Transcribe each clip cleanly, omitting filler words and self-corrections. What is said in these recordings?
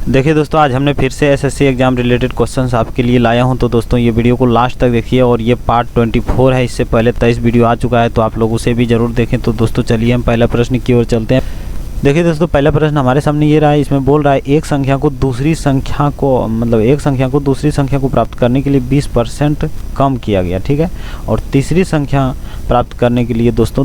देखिए दोस्तों, आज हमने फिर से एसएससी एग्ज़ाम रिलेटेड क्वेश्चंस आपके लिए लाया हूं। तो दोस्तों ये वीडियो को लास्ट तक देखिए और ये पार्ट 24 है। इससे पहले 23 वीडियो आ चुका है, तो आप लोग उसे भी ज़रूर देखें। तो दोस्तों चलिए हम पहला प्रश्न की ओर चलते हैं। देखिए दोस्तों, पहला प्रश्न हमारे सामने ये रहा है। इसमें बोल रहा है एक संख्या को दूसरी संख्या को प्राप्त करने के लिए 20% कम किया गया, ठीक है। और तीसरी संख्या प्राप्त करने के लिए दोस्तों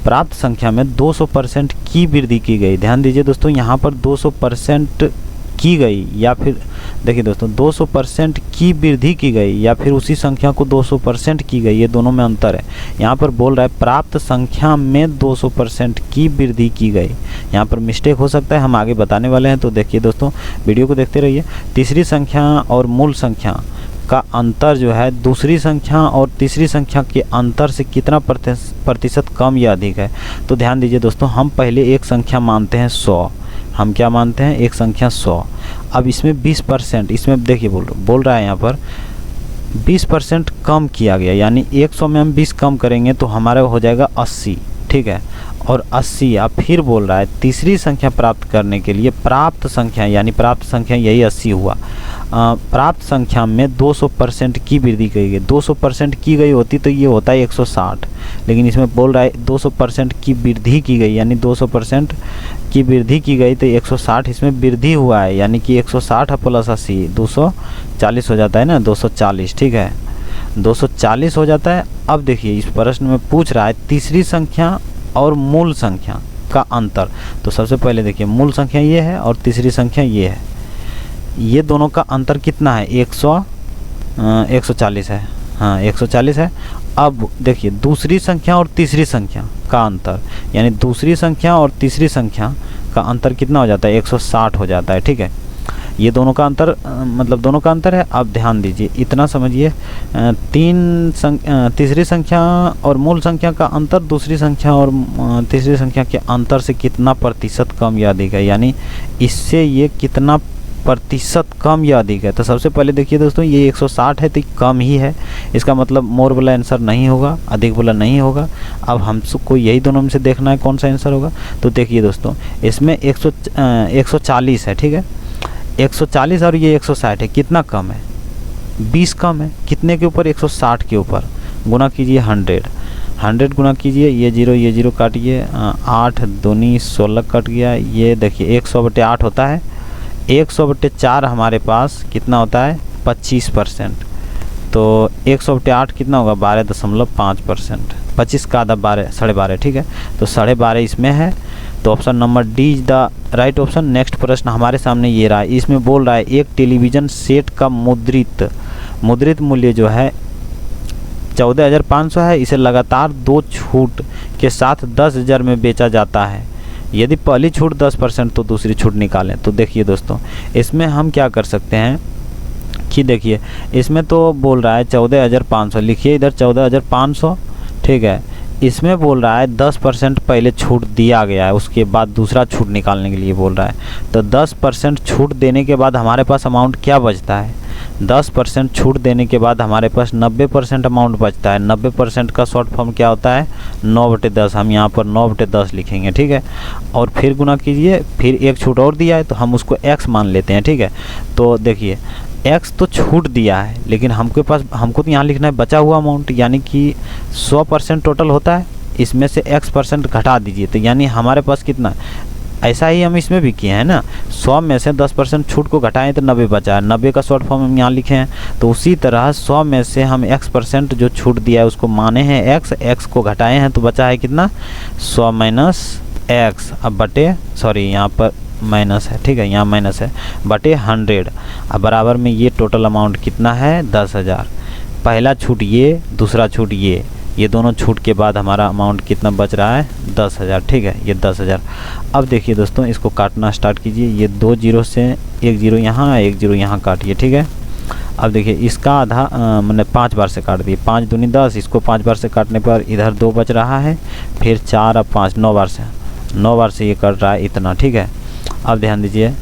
प्राप्त संख्या में 200% की वृद्धि की गई। ध्यान दीजिए दोस्तों, यहाँ पर 200% की गई या फिर देखिए दोस्तों 200% की वृद्धि की गई या फिर उसी संख्या को 200% की गई, ये दोनों में अंतर है। यहाँ पर बोल रहा है प्राप्त संख्या में 200% की वृद्धि की गई। यहाँ पर मिस्टेक हो सकता है, हम आगे बताने वाले हैं। तो देखिए दोस्तों, वीडियो को देखते रहिए। तीसरी संख्या और मूल संख्या का अंतर जो है दूसरी संख्या और तीसरी संख्या के अंतर से कितना प्रतिशत कम या अधिक है। तो ध्यान दीजिए दोस्तों, हम पहले एक संख्या मानते हैं 100। हम क्या मानते हैं? एक संख्या 100। अब इसमें 20%, इसमें देखिए बोल रहा है यहाँ पर 20% कम किया गया, यानी 100 में हम 20 कम करेंगे तो हमारा हो जाएगा 80, ठीक है। और 80 अब फिर बोल रहा है तीसरी संख्या प्राप्त करने के लिए प्राप्त संख्या, यानी प्राप्त संख्या यही 80 हुआ। प्राप्त संख्या में 200% की वृद्धि की गई। 200% की गई होती तो ये होता है 160, लेकिन इसमें बोल रहा है 200% की वृद्धि की गई, यानी 200% की वृद्धि की गई तो 160 इसमें वृद्धि हुआ है, यानी कि 160 प्लस 80 240 हो जाता है ना, 240, ठीक है, 240 हो जाता है। अब देखिए इस प्रश्न में पूछ रहा है तीसरी संख्या और मूल संख्या का अंतर। तो सबसे पहले देखिए मूल संख्या ये है और तीसरी संख्या ये है, ये दोनों का अंतर कितना है? 140 है, हाँ 140 है। अब देखिए दूसरी संख्या और तीसरी संख्या का अंतर, यानी दूसरी संख्या और तीसरी संख्या का अंतर कितना हो जाता है? 160 हो जाता है, ठीक है। ये दोनों का अंतर दोनों का अंतर है। अब ध्यान दीजिए, इतना समझिए, तीसरी संख्या और मूल संख्या का अंतर दूसरी संख्या और तीसरी संख्या के अंतर से कितना प्रतिशत कम या अधिक है, यानी इससे ये कितना प्रतिशत कम या अधिक है। तो सबसे पहले देखिए दोस्तों, ये 160 है तो कम ही है, इसका मतलब मोर वाला आंसर नहीं होगा, अधिक वाला नहीं होगा। अब हमको यही दोनों में से देखना है कौन सा आंसर होगा। तो देखिए दोस्तों, इसमें 140 है, ठीक है, 140 और ये 160 है, कितना कम है? 20 कम है। कितने के ऊपर? 160 के ऊपर। गुना कीजिए 100 गुना कीजिए, ये जीरो काटिए, 8 दूनी 16 कट गया। ये देखिए 100/8 होता है, 100/4 हमारे पास कितना होता है? 25%। तो 100/8 कितना होगा? 12.5%। 25 का आधा 12, 12.5, ठीक है। तो 12.5 इसमें है, तो option number D is the right option. Next प्रश्न हमारे सामने ये रहा है। इसमें बोल रहा है एक टेलीविज़न सेट का मुद्रित मूल्य जो है 14,500 है। इसे लगातार 2 छूट के साथ 10,000 में बेचा जाता है। यदि पहली छूट 10% तो दूसरी छूट निकालें। तो देखिए दोस्तों, इसमें हम क्या कर सकते हैं कि देखिए इसमें तो बोल रहा है 14,500, लिखिए इधर 14,500, ठीक है। इसमें बोल रहा है 10% पहले छूट दिया गया है, उसके बाद दूसरा छूट निकालने के लिए बोल रहा है। तो 10% छूट देने के बाद हमारे पास अमाउंट क्या बचता है? 10% छूट देने के बाद हमारे पास 90% अमाउंट बचता है। 90% का शॉर्ट फॉर्म क्या होता है? 9/10। हम यहाँ पर 9/10 लिखेंगे, ठीक है। और फिर गुना कीजिए, फिर एक छूट और दिया है तो हम उसको x मान लेते हैं, ठीक है। तो देखिए x तो छूट दिया है, लेकिन हमको तो यहाँ लिखना है बचा हुआ अमाउंट, यानी कि 100% टोटल होता है, इसमें से x% घटा दीजिए। तो यानी हमारे पास कितना? ऐसा ही हम इसमें भी किए हैं ना, 100 में से 10% छूट को घटाएं तो 90 बचा है। 90 का शॉर्ट फॉर्म हम यहाँ लिखे हैं। तो उसी तरह 100 में से हम x% जो छूट दिया है उसको माने हैं x को घटाए हैं तो बचा है कितना? 100 माइनस x, अब बटे यहाँ पर माइनस है, ठीक है, यहाँ माइनस है, बटे 100। अब बराबर में ये टोटल अमाउंट कितना है? 10,000। पहला छूट ये, दूसरा छूट ये दोनों छूट के बाद हमारा अमाउंट कितना बच रहा है? 10,000, ठीक है, ये 10,000। अब देखिए दोस्तों, इसको काटना स्टार्ट कीजिए। ये 2 जीरो से 1 जीरो यहाँ, 1 जीरो यहाँ काटिए, ठीक है। अब देखिए इसका आधा मैंने 5 बार से काट दिए, 5 दूनी 10, इसको 5 बार से काटने पर इधर 2 बच रहा है, फिर 4 अब 5, 9 बार से ये कट रहा है इतना, ठीक है। अब ध्यान दीजिए,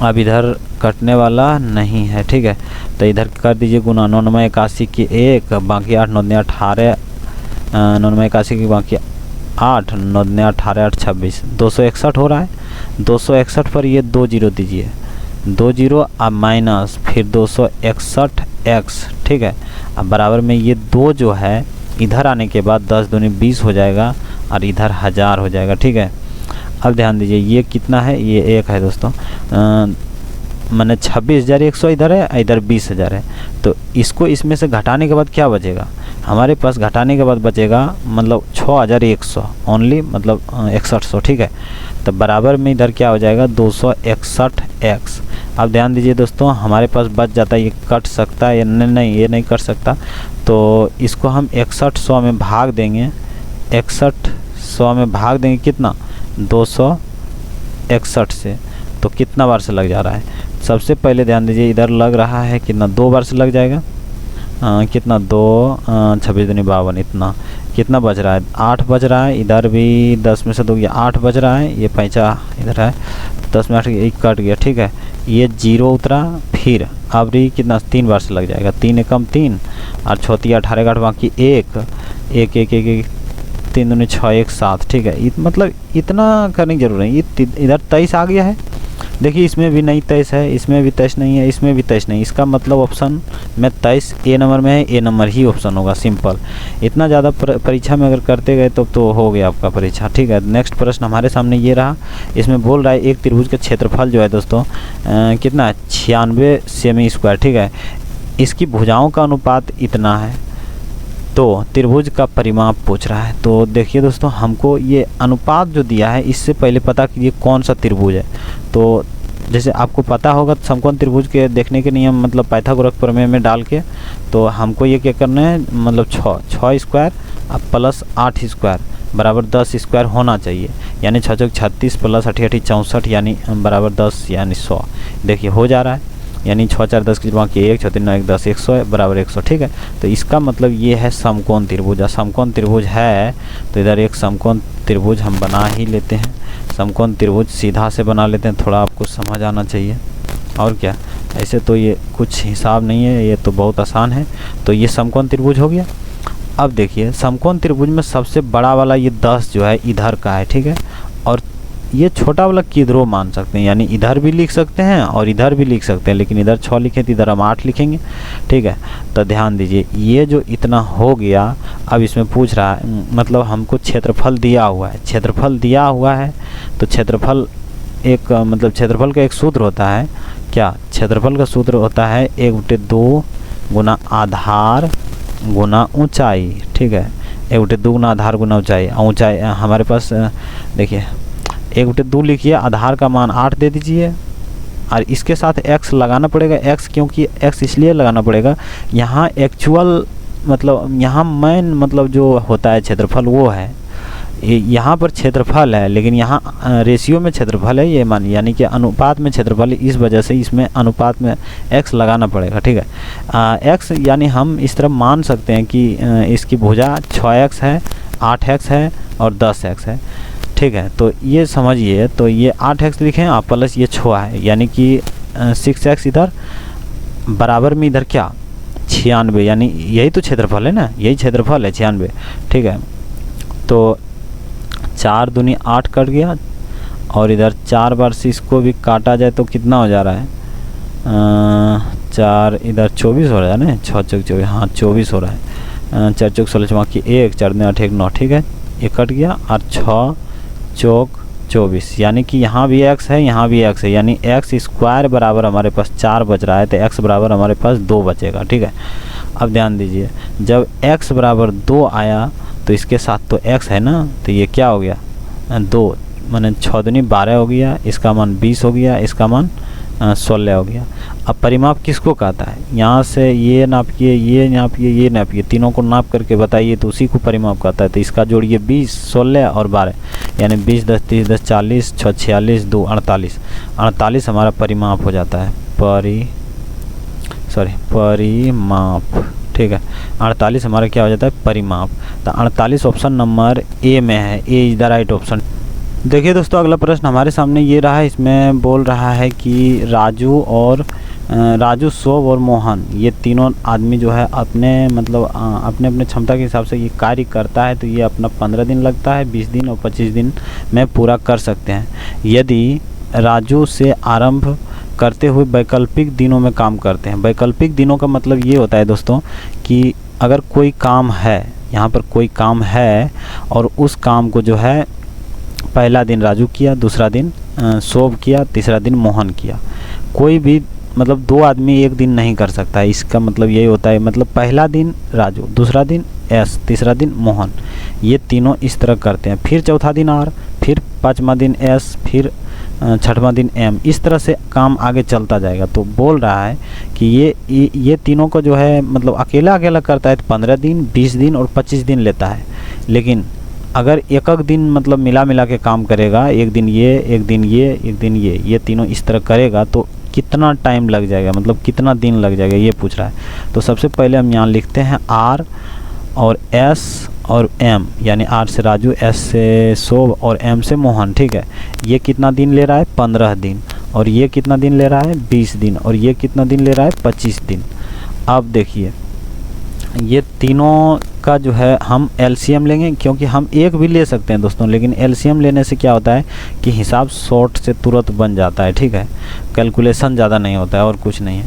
अब इधर कटने वाला नहीं है, ठीक है। तो इधर कर दीजिए गुना, 9 9 81 की 1, बाकी 8 9 18, 9 81 की बाकी 8 9 18 8 26, 261 हो रहा है। 261 पर ये 2 जीरो दीजिए, 2 जीरो अब माइनस फिर 261x, ठीक है। अब बराबर में ये 2 जो है इधर आने के बाद 10 दूनी 20 हो जाएगा और इधर 1000 हो जाएगा, ठीक है। अब ध्यान दीजिए ये कितना है, ये 1 है दोस्तों, मैंने 26,100 इधर है, इधर 20,000 है। तो इसको इसमें से घटाने के बाद क्या बचेगा हमारे पास, घटाने के बाद बचेगा मतलब 6,100 ओनली, मतलब 6100, ठीक है। तो बराबर में इधर क्या हो जाएगा 261x। अब ध्यान दीजिए दोस्तों हमारे पास बच जाता है, ये कट सकता है या नहीं, ये नहीं कट सकता। तो इसको हम 6100 में भाग देंगे, 6100 में भाग देंगे कितना 261 से, तो कितना बार से लग जा रहा है। सबसे पहले ध्यान दीजिए इधर लग रहा है कितना, 2 बार से लग जाएगा, कितना 2 26 दूनी 52, इतना कितना बच रहा है 8 बच रहा है। इधर भी 10 में से 2 गया 8 बच रहा है, ये 5 इधर है, 10 में 8 1 कट गया, ठीक है। ये 0 उतरा, फिर अब भी कितना 3 बार से लग जाएगा, 3 एकम 3 और 6 3 18 8 बाकी 1 1 1 1 1 3 दूनी 6 1 7, ठीक है। मतलब इतना करने की जरूरत नहीं, इधर 23 आ गया है। देखिए इसमें भी नहीं 23 है, इसमें भी 23 नहीं है, इसमें भी 23 नहीं, इसका मतलब ऑप्शन में 23 ए नंबर में है, ए नंबर ही ऑप्शन होगा, सिंपल। इतना ज़्यादा परीक्षा में अगर करते गए तो हो गया आपका परीक्षा, ठीक है। नेक्स्ट प्रश्न हमारे सामने ये रहा, इसमें बोल रहा है एक त्रिभुज का क्षेत्रफल जो है दोस्तों कितना 96 सेमी स्क्वायर, ठीक है। इसकी भुजाओं का अनुपात इतना है, तो त्रिभुज का परिमाप पूछ रहा है। तो देखिए दोस्तों हमको ये अनुपात जो दिया है इससे पहले पता कीजिए कौन सा त्रिभुज है। तो जैसे आपको पता होगा समकोण त्रिभुज के देखने के नियम, मतलब पाइथागोरस प्रमेय में डाल के, तो हमको ये क्या करना है, मतलब 6 स्क्वायर अब प्लस 8 स्क्वायर बराबर 10 स्क्वायर होना चाहिए, यानी 6 चौक 36 प्लस 8 8 64 यानी बराबर 10 यानी 100। देखिए हो जा रहा है, यानी 6 4 10 की बाकी 1 6 3 9 1 10 100 बराबर 100, ठीक है। तो इसका मतलब ये है समकोण त्रिभुज। समकोण त्रिभुज है तो इधर एक समकोण त्रिभुज हम बना ही लेते हैं। समकोण त्रिभुज सीधा से बना लेते हैं, थोड़ा आपको समझ आना चाहिए, और क्या। ऐसे तो ये कुछ हिसाब नहीं है, ये तो बहुत आसान है। तो ये समकोण त्रिभुज हो गया। अब देखिए समकोण त्रिभुज में सबसे बड़ा वाला ये 10 जो है इधर का है, ठीक है। और ये छोटा वाला किधरों मान सकते हैं, यानी इधर भी लिख सकते हैं और इधर भी लिख सकते हैं, लेकिन इधर 6 लिखे तो इधर हम 8 लिखेंगे, ठीक है। तो ध्यान दीजिए ये जो इतना हो गया, अब इसमें पूछ रहा है, मतलब हमको क्षेत्रफल दिया हुआ है, क्षेत्रफल दिया हुआ है तो क्षेत्रफल एक मतलब क्षेत्रफल का एक सूत्र होता है, क्या क्षेत्रफल का सूत्र होता है 1/2 गुना आधार गुना ऊंचाई, ठीक है। 1/2 गुना आधार गुना ऊंचाई, ऊंचाई हमारे पास देखिए 1/2 लिखिए, आधार का मान 8 दे दीजिए और इसके साथ x लगाना पड़ेगा। x क्योंकि x इसलिए लगाना पड़ेगा, यहाँ एक्चुअल मतलब यहाँ मेन मतलब जो होता है क्षेत्रफल वो है, यहाँ पर क्षेत्रफल है लेकिन यहाँ रेशियो में क्षेत्रफल है, ये मान यानी कि अनुपात में क्षेत्रफल, इस वजह से इसमें अनुपात में x लगाना पड़ेगा, ठीक है। x यानी हम इस तरह मान सकते हैं कि इसकी भुजा 6x है, 8x है और 10x है, ठीक है। तो ये समझिए, तो ये 8x लिखें आप प्लस ये 6 है, यानी कि 6x इधर बराबर में इधर क्या 96, यानी यही तो क्षेत्रफल है ना, यही क्षेत्रफल है 96, ठीक है। तो 4 दूनी 8 कट गया और इधर 4 बार से इसको भी काटा जाए तो कितना हो जा रहा है 4 इधर 24 हो रहा है ना, 6 चौक 24, हाँ 24 हो रहा है, 4 चौक 16 बाकी 1 4 8 1 9, ठीक है। ये कट गया और 6 चौक 24, यानी कि यहाँ भी x है यहाँ भी x है, यानी x स्क्वायर बराबर हमारे पास 4 बच रहा है, तो x बराबर हमारे पास 2 बचेगा, ठीक है। अब ध्यान दीजिए जब x बराबर 2 आया तो इसके साथ तो x है ना, तो ये क्या हो गया 2 माने 6 दूनी 12 हो गया, इसका मान 20 हो गया, इसका मान 16 हो गया। अब परिमाप किसको कहता है, यहाँ से ये नापिए ये नापिए ये नापिए, तीनों को नाप करके बताइए तो उसी को परिमाप कहता है। तो इसका जोड़िए 20 16 और 12, यानी 20 10 30 10 40 6 46 2 48, 48 हमारा परिमाप हो जाता है, परिमाप, ठीक है। 48 हमारा क्या हो जाता है परिमाप। तो 48 ऑप्शन नंबर ए में है, ए इज द राइट ऑप्शन। देखिए दोस्तों अगला प्रश्न हमारे सामने ये रहा है, इसमें बोल रहा है कि राजू और राजू, शोभ और मोहन, ये तीनों आदमी जो है अपने मतलब अपने अपने क्षमता के हिसाब से ये कार्य करता है, तो ये अपना 15 दिन लगता है, 20 दिन और 25 दिन में पूरा कर सकते हैं। यदि राजू से आरंभ करते हुए वैकल्पिक दिनों में काम करते हैं। वैकल्पिक दिनों का मतलब ये होता है दोस्तों कि अगर कोई काम है, यहाँ पर कोई काम है और उस काम को जो है पहला दिन राजू किया, दूसरा दिन शोभ किया, तीसरा दिन मोहन किया। कोई भी मतलब 2 आदमी एक दिन नहीं कर सकता है, इसका मतलब यही होता है। मतलब पहला दिन राजू, दूसरा दिन एस, तीसरा दिन मोहन, ये तीनों इस तरह करते हैं। फिर चौथा दिन आर, फिर 5वां दिन एस, फिर 6वां दिन एम, इस तरह से काम आगे चलता जाएगा। तो बोल रहा है कि ये तीनों को जो है मतलब अकेला अकेला करता है तो 15 दिन, 20 दिन और 25 दिन लेता है। लेकिन अगर एक दिन मतलब मिला के काम करेगा, एक दिन ये, एक दिन ये, एक दिन ये तीनों इस तरह करेगा तो कितना टाइम लग जाएगा, मतलब कितना दिन लग जाएगा, ये पूछ रहा है। तो सबसे पहले हम यहाँ लिखते हैं आर और एस और एम, यानी आर से राजू, एस से शोभ और एम से मोहन। ठीक है, ये कितना दिन ले रहा है? 15 दिन। और ये कितना दिन ले रहा है? 20 दिन। और ये कितना दिन ले रहा है? 25 दिन। अब देखिए ये तीनों का जो है हम एलसीएम लेंगे, क्योंकि हम एक भी ले सकते हैं दोस्तों, लेकिन एलसीएम लेने से क्या होता है कि हिसाब शॉर्ट से तुरंत बन जाता है। ठीक है, कैलकुलेशन ज़्यादा नहीं होता है और कुछ नहीं है।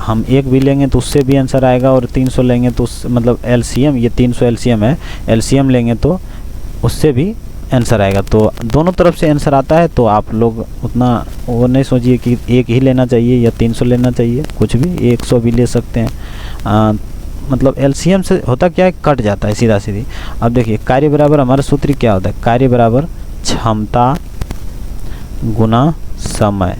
हम एक भी लेंगे तो उससे भी आंसर आएगा, और 300 लेंगे तो उस मतलब एलसीएम, ये 300 एलसीएम है, एलसीएम लेंगे तो उससे भी आंसर आएगा। तो दोनों तरफ से आंसर आता है। तो आप लोग उतना वो नहीं सोचिए कि एक ही लेना चाहिए या 300 लेना चाहिए, कुछ भी 100 भी ले सकते हैं। मतलब एलसीएम से होता क्या है, कट जाता है सीधा सीधी। अब देखिए कार्य बराबर हमारा सूत्र क्या होता है? कार्य बराबर क्षमता गुना समय।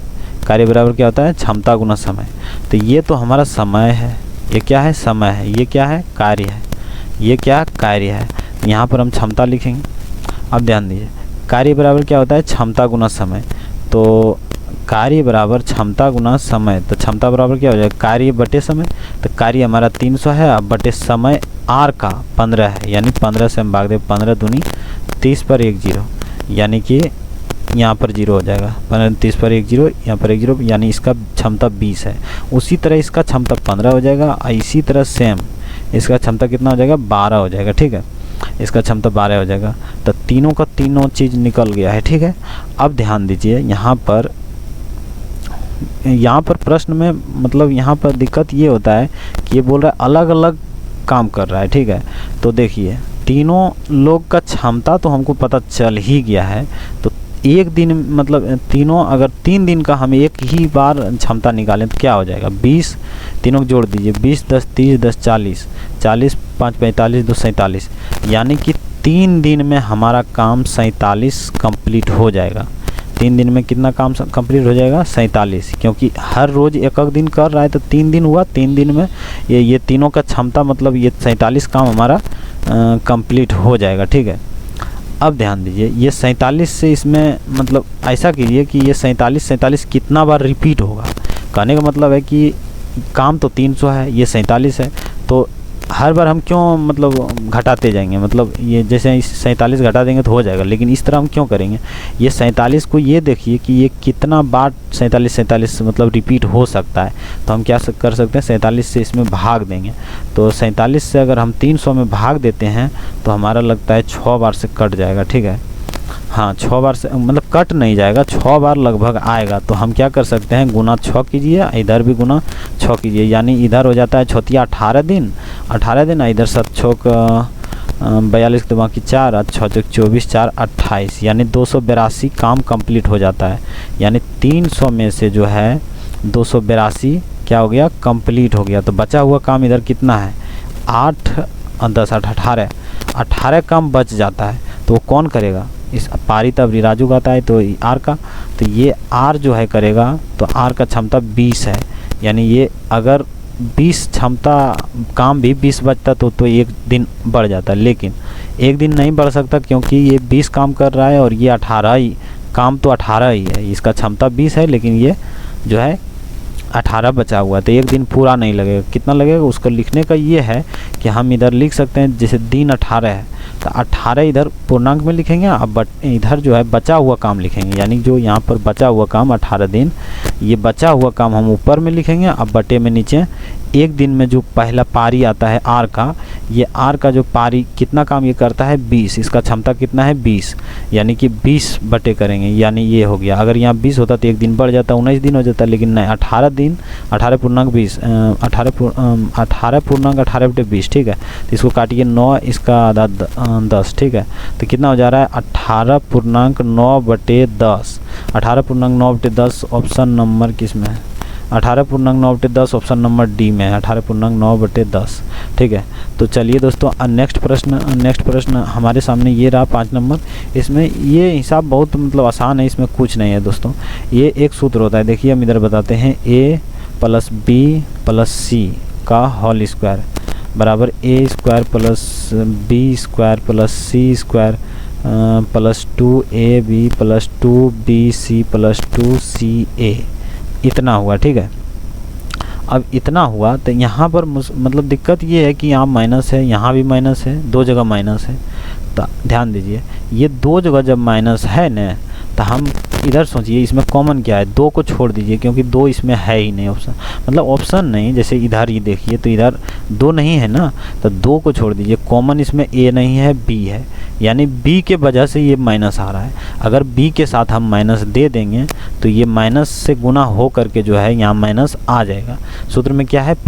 कार्य बराबर क्या होता है? क्षमता गुना समय। तो ये तो हमारा समय है, ये क्या है? समय है। ये क्या है? कार्य है। ये क्या कार्य है? यहाँ पर हम क्षमता लिखेंगे। अब ध्यान दीजिए, कार्य बराबर क्या होता है? क्षमता गुना समय। तो कार्य बराबर क्षमता गुना समय, तो क्षमता बराबर क्या हो जाएगा? कार्य बटे समय। तो कार्य हमारा 300 है, अब बटे समय आर का 15 है, यानी 15 से हम भाग दें, 15 दूनी 30 पर 1 0, यानी कि यहाँ पर 0 हो जाएगा। 15 30 पर 1 0, यहाँ पर 1 0, यानी इसका क्षमता 20 है। उसी तरह इसका क्षमता 15 हो जाएगा। इसी तरह सेम इसका क्षमता कितना हो जाएगा? 12 हो जाएगा। ठीक है, इसका क्षमता 12 हो जाएगा। तो तीनों का तीनों चीज़ निकल गया है। ठीक है, अब ध्यान दीजिए यहाँ पर प्रश्न में मतलब यहाँ पर दिक्कत ये होता है कि ये बोल रहा है अलग अलग काम कर रहा है। ठीक है, तो देखिए तीनों लोग का क्षमता तो हमको पता चल ही गया है। तो एक दिन मतलब तीनों अगर 3 दिन का हम एक ही बार क्षमता निकालें तो क्या हो जाएगा? 20, तीनों को जोड़ दीजिए, 20 10 30 10 40, 40 5 45 2 47, यानी कि 3 दिन में हमारा काम 47 कंप्लीट हो जाएगा। 3 दिन में कितना काम कंप्लीट हो जाएगा? 47, क्योंकि हर रोज़ एक दिन कर रहा है तो 3 दिन हुआ। 3 दिन में ये तीनों का क्षमता मतलब ये 47 काम हमारा कंप्लीट हो जाएगा। ठीक है, अब ध्यान दीजिए ये 47 से इसमें मतलब ऐसा कीजिए कि ये 47 कितना बार रिपीट होगा। कहने का मतलब है कि काम तो 300 है, ये 47 है, तो हर बार हम क्यों मतलब घटाते जाएंगे? मतलब ये जैसे 47 घटा देंगे तो हो जाएगा, लेकिन इस तरह हम क्यों करेंगे? ये 47 को ये देखिए कि ये कितना बार 47 मतलब रिपीट हो सकता है। तो हम क्या कर सकते हैं? 47 से इसमें भाग देंगे। तो 47 से अगर हम 300 में भाग देते हैं तो हमारा लगता है 6 बार से कट जाएगा। ठीक है, हाँ 6 बार से मतलब कट नहीं जाएगा, 6 बार लगभग आएगा। तो हम क्या कर सकते हैं? गुना 6 कीजिए, इधर भी गुना 6 कीजिए, यानी इधर हो जाता है 6 18 दिन, इधर 7 6 42 के बाकी 4 और 6 24 4 28, यानी 282 काम कंप्लीट हो जाता है। यानी 300 में से जो है 282 क्या हो गया? कंप्लीट हो गया। तो बचा हुआ काम इधर कितना है? 8 10 8 18 काम बच जाता है। तो वो कौन करेगा? इस पारित अब राजू का आता है तो आर का, तो ये आर जो है करेगा। तो आर का क्षमता 20 है, यानी ये अगर 20 क्षमता काम भी 20 बचता तो एक दिन बढ़ जाता, लेकिन एक दिन नहीं बढ़ सकता क्योंकि ये 20 काम कर रहा है और ये 18 ही काम, तो 18 ही है। इसका क्षमता 20 है लेकिन ये जो है 18 बचा हुआ है, तो एक दिन पूरा नहीं लगेगा। कितना लगेगा उसको लिखने का ये है कि हम इधर लिख सकते हैं जैसे दिन 18 है तो 18 इधर पूर्णांक में लिखेंगे, अब इधर जो है बचा हुआ काम लिखेंगे, यानी जो यहाँ पर बचा हुआ काम 18 दिन ये बचा हुआ काम हम ऊपर में लिखेंगे। अब बटे में नीचे एक दिन में जो पहला पारी आता है आर का, ये आर का जो पारी कितना काम ये करता है 20, इसका क्षमता कितना है 20, यानी कि 20 बटे करेंगे, यानी ये हो गया। अगर यहाँ 20 होता तो एक दिन बढ़ जाता 19 दिन हो जाता, लेकिन नहीं 18 दिन 18.20 18/20, ठीक है। तो इसको काटिए 9, इसका आधा 10, ठीक है। तो कितना हो जा रहा है 18.9/10, 18.9/10 ऑप्शन नंबर किस में है, 18.9/10 ऑप्शन नंबर डी में है, 18.9/10, ठीक है। तो चलिए दोस्तों नेक्स्ट प्रश्न हमारे सामने ये रहा 5 नंबर। इसमें ये हिसाब बहुत मतलब आसान है, इसमें कुछ नहीं है दोस्तों। ये एक सूत्र होता है, देखिए हम इधर बताते हैं, a + b + c का होल स्क्वायर बराबर a² + b² + c² + 2ab + 2bc + 2ca, इतना हुआ, ठीक है। अब इतना हुआ तो यहाँ पर मतलब दिक्कत ये है कि यहाँ माइनस है, यहाँ भी माइनस है, दो जगह माइनस है। तो ध्यान दीजिए, ये दो जगह जब माइनस है न, तो हम इधर सोचिए इसमें कॉमन क्या है, 2 को छोड़ दीजिए, क्योंकि 2 इसमें है ही नहीं ऑप्शन, मतलब ऑप्शन नहीं। जैसे इधर ही देखिए तो इधर 2 नहीं है ना, तो 2 को छोड़ दीजिए। कॉमन इसमें a नहीं है, b है, यानी b के वजह से ये माइनस आ रहा है। अगर b के साथ हम माइनस दे देंगे तो ये माइनस से गुना हो करके जो है यहाँ माइनस आ जाएगा। सूत्र में क्या है +,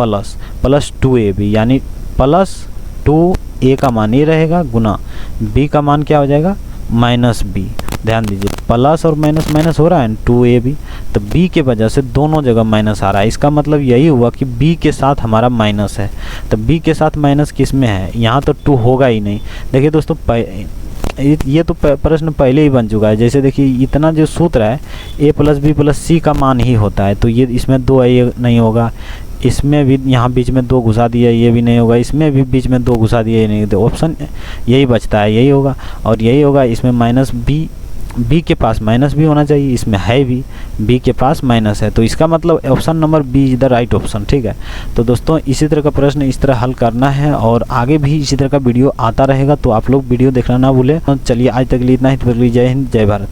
+2ab, यानी +2a का मान ये रहेगा, गुना b का मान क्या हो जाएगा -b। ध्यान दीजिए प्लस और माइनस माइनस हो रहा है 2ab, तो b के वजह से दोनों जगह माइनस आ रहा है। इसका मतलब यही हुआ कि b के साथ हमारा माइनस है, तो b के साथ माइनस किस में है, यहाँ तो 2 होगा ही नहीं। देखिए दोस्तों ये तो प्रश्न पहले ही बन चुका है। जैसे देखिए इतना जो सूत्र है a + b + c का मान ही होता है, तो ये इसमें 2 है, ये नहीं होगा। इसमें भी यहाँ बीच में 2 घुसा दिया, ये भी नहीं होगा। इसमें भी बीच में 2 घुसा दिया, ये नहीं, तो ऑप्शन यही बचता है, यही होगा और यही होगा। इसमें b के पास माइनस भी होना चाहिए, इसमें है भी, b के पास माइनस है, तो इसका मतलब option number B is the right option, ठीक है। तो दोस्तों इसी तरह का प्रश्न इस तरह हल करना है और आगे भी इसी तरह का वीडियो आता रहेगा, तो आप लोग वीडियो देखना ना भूलें। चलिए आज तक के लिए इतना ही, जय हिंद, जय भारत।